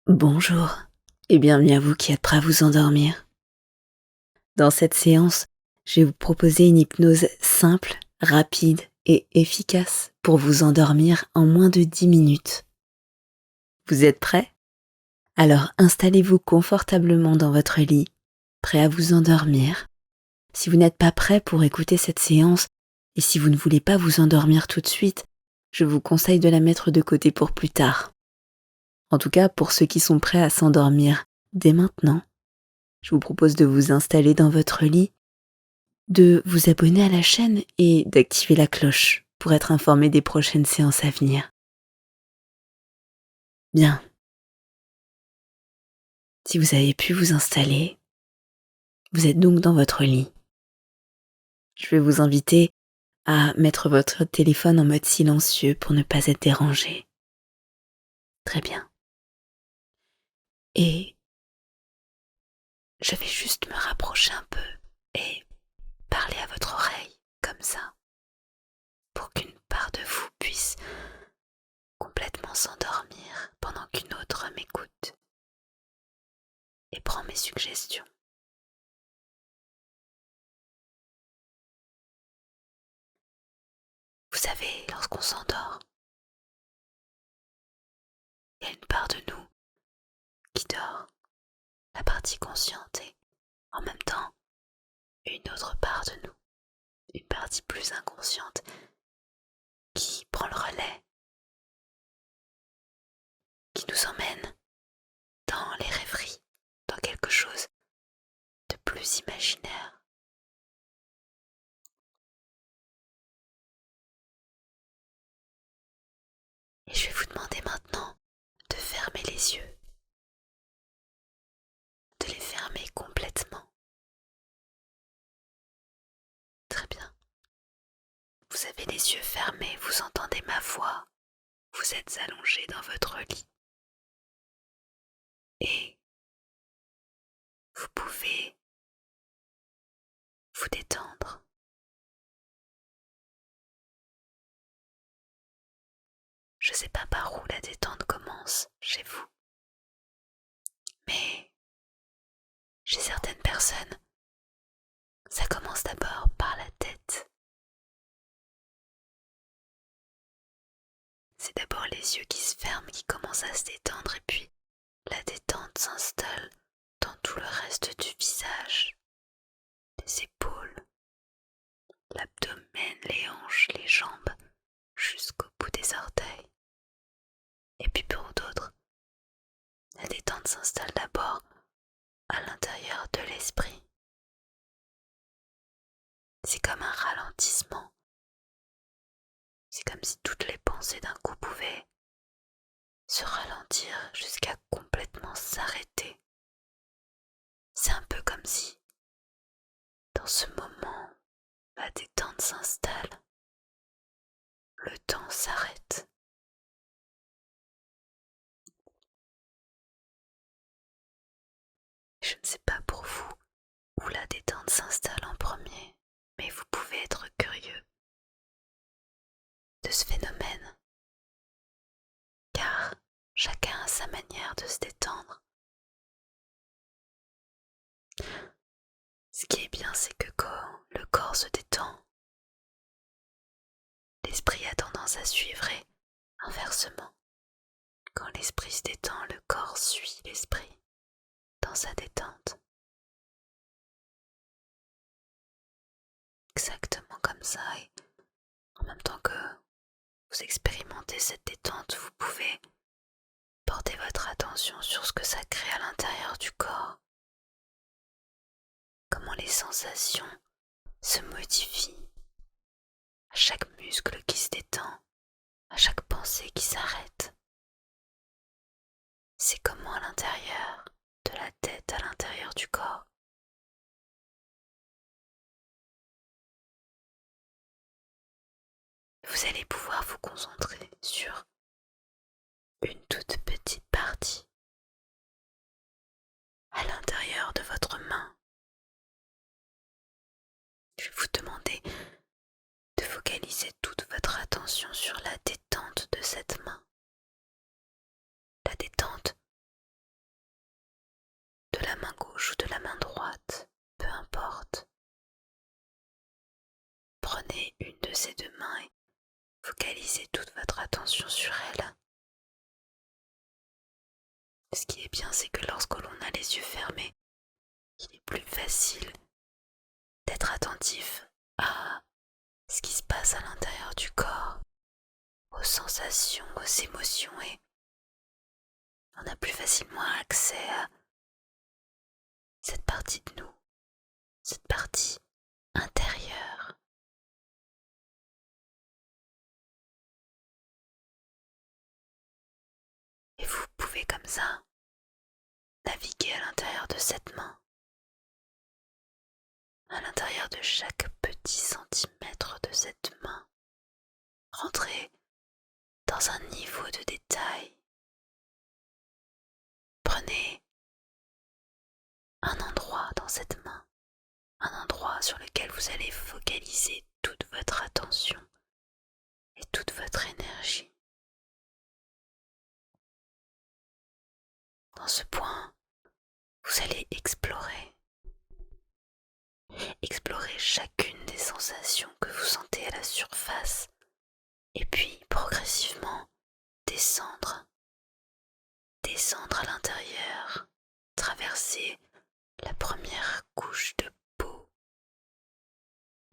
Bonjour et bienvenue à vous qui êtes prêts à vous endormir. Dans cette séance, je vais vous proposer une hypnose simple, rapide et efficace pour vous endormir en moins de 10 minutes. Vous êtes prêts? Alors installez-vous confortablement dans votre lit, prêt à vous endormir. Si vous n'êtes pas prêt pour écouter cette séance et si vous ne voulez pas vous endormir tout de suite, je vous conseille de la mettre de côté pour plus tard. En tout cas, pour ceux qui sont prêts à s'endormir dès maintenant, je vous propose de vous installer dans votre lit, de vous abonner à la chaîne et d'activer la cloche pour être informé des prochaines séances à venir. Bien. Si vous avez pu vous installer, vous êtes donc dans votre lit. Je vais vous inviter à mettre votre téléphone en mode silencieux pour ne pas être dérangé. Très bien. Et je vais juste me rapprocher un peu et parler à votre oreille comme ça, pour qu'une part de vous puisse complètement s'endormir pendant qu'une autre m'écoute et prend mes suggestions. Vous savez, lorsqu'on s'endort, il y a une part de nous qui dort, la partie consciente, et en même temps, une autre part de nous, une partie plus inconsciente, qui prend le relais, qui nous emmène dans les rêveries, dans quelque chose de plus imaginaire. Et je vais vous demander maintenant de fermer les yeux, de les fermer complètement. Très bien. Vous avez les yeux fermés, vous entendez ma voix, vous êtes allongé dans votre lit. Et vous pouvez vous détendre. Je ne sais pas par où la détente commence chez vous, mais chez certaines personnes, ça commence d'abord par la tête. C'est d'abord les yeux qui se ferment, qui commencent à se détendre, et puis la détente s'installe dans tout le reste du visage, les épaules, l'abdomen, les hanches, les jambes, jusqu'au bout des orteils. Et puis pour d'autres, la détente s'installe d'abord à l'intérieur de l'esprit. C'est comme un ralentissement. C'est comme si toutes les pensées d'un coup pouvaient se ralentir jusqu'à complètement s'arrêter. C'est un peu comme si, dans ce moment, la détente s'installe, le temps s'arrête. Je ne sais pas pour vous où la détente s'installe en premier, mais vous pouvez être curieux de ce phénomène, car chacun a sa manière de se détendre. Ce qui est bien, c'est que quand le corps se détend, l'esprit a tendance à suivre, et inversement, quand l'esprit se détend, le corps suit l'esprit dans sa détente. Exactement comme ça, et en même temps que vous expérimentez cette détente, vous pouvez porter votre attention sur ce que ça crée à l'intérieur du corps. Comment les sensations se modifient à chaque muscle qui se détend, à chaque pensée qui s'arrête. C'est comment à l'intérieur de la tête, à l'intérieur du corps. Vous allez pouvoir vous concentrer sur une toute petite partie à l'intérieur de votre main. Je vais vous demander de focaliser toute votre attention sur la détente de cette main. La détente focalisez toute votre attention sur elle. Ce qui est bien, c'est que lorsque l'on a les yeux fermés, il est plus facile d'être attentif à ce qui se passe à l'intérieur du corps, aux sensations, aux émotions, et on a plus facilement accès à cette partie de nous, cette partie intérieure. Et vous pouvez comme ça naviguer à l'intérieur de cette main, à l'intérieur de chaque petit centimètre de cette main, rentrer dans un niveau de détail. Prenez un endroit dans cette main, un endroit sur lequel vous allez focaliser toute votre attention et toute votre énergie. Dans ce point, vous allez explorer chacune des sensations que vous sentez à la surface et puis progressivement descendre à l'intérieur, traverser la première couche de peau.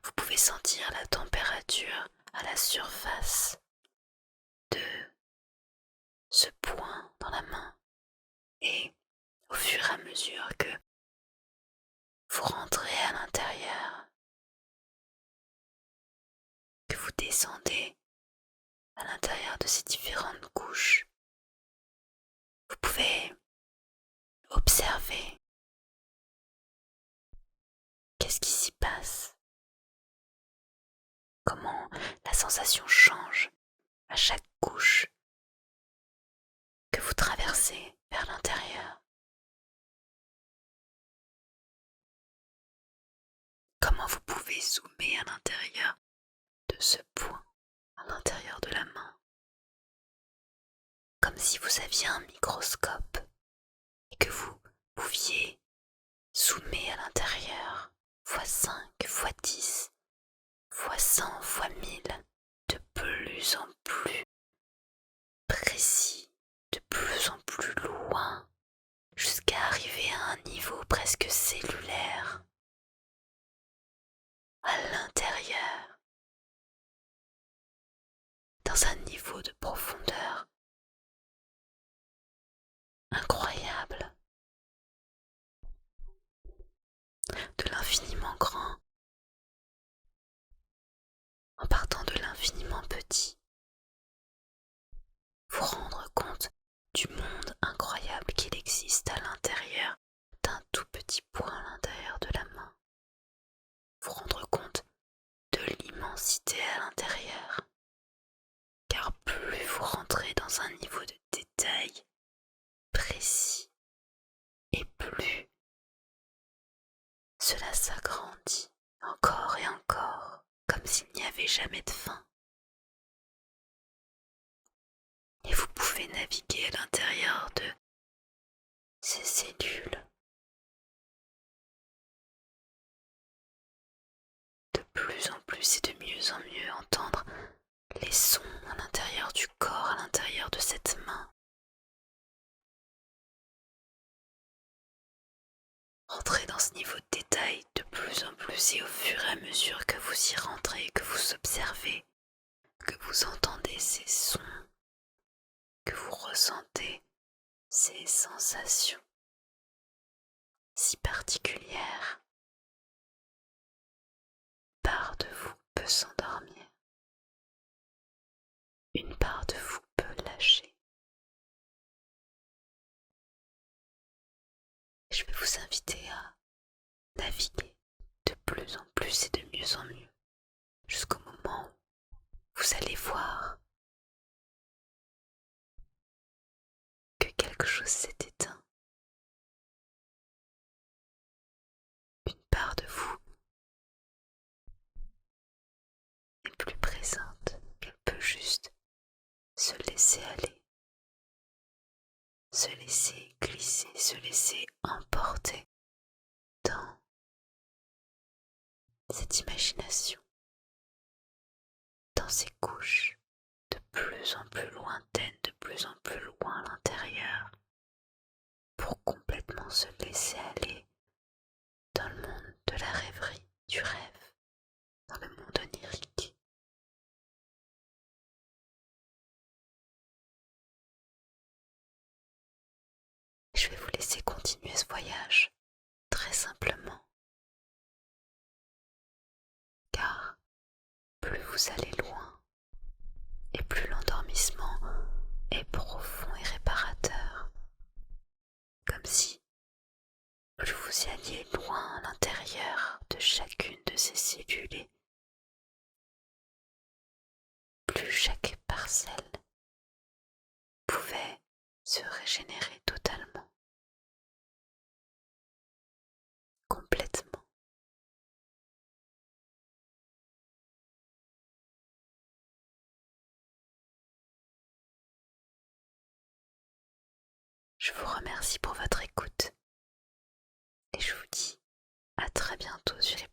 Vous pouvez sentir la température à la surface de ce point dans la main, et au fur et à mesure que vous rentrez à l'intérieur, que vous descendez à l'intérieur de ces différentes couches, vous pouvez observer qu'est-ce qui s'y passe, comment la sensation change à chaque couche que vous traversez vers l'intérieur. Comment vous pouvez zoomer à l'intérieur de ce point, à l'intérieur de la main, comme si vous aviez un microscope et que vous pouviez zoomer à l'intérieur, x5, x10, x100, x1000, de plus en plus précis, de plus en plus loin, jusqu'à arriver à un niveau presque cellulaire, à l'intérieur, dans un niveau de profondeur incroyable, de l'infiniment grand, en partant de l'infiniment petit, vous rendre compte du monde incroyable qu'il existe à l'intérieur d'un tout petit point à l'intérieur de la main, vous rendre compte de l'immensité à l'intérieur, car plus vous rentrez dans un niveau de détail précis, et plus cela s'agrandit encore et encore, comme s'il n'y avait jamais de fin. Et vous pouvez naviguer à l'intérieur de ces cellules, de plus en plus et de mieux en mieux entendre les sons à l'intérieur du corps, à l'intérieur de cette main. Rentrez dans ce niveau de détail de plus en plus, et au fur et à mesure que vous y rentrez, que vous observez, que vous entendez ces sons, que vous ressentez ces sensations si particulières, une part de vous peut s'endormir, une part de vous peut lâcher. Je vais vous inviter à naviguer de plus en plus et de mieux en mieux, jusqu'au moment où vous allez voir que quelque chose s'est éteint. Une part de vous n'est plus présente, elle peut juste se laisser aller, se laisser glisser, se laisser emporter dans cette imagination, dans ces couches plus en plus lointaine, de plus en plus loin à l'intérieur, pour complètement se laisser aller dans le monde de la rêverie, du rêve, dans le monde onirique. Je vais vous laisser continuer ce voyage très simplement, car plus vous allez loin, et plus l'endormissement est profond et réparateur, comme si plus vous y alliez loin à l'intérieur de chacune de ces cellules, et plus chaque parcelle pouvait se régénérer totalement, complètement. Je vous remercie pour votre écoute et je vous dis à très bientôt sur les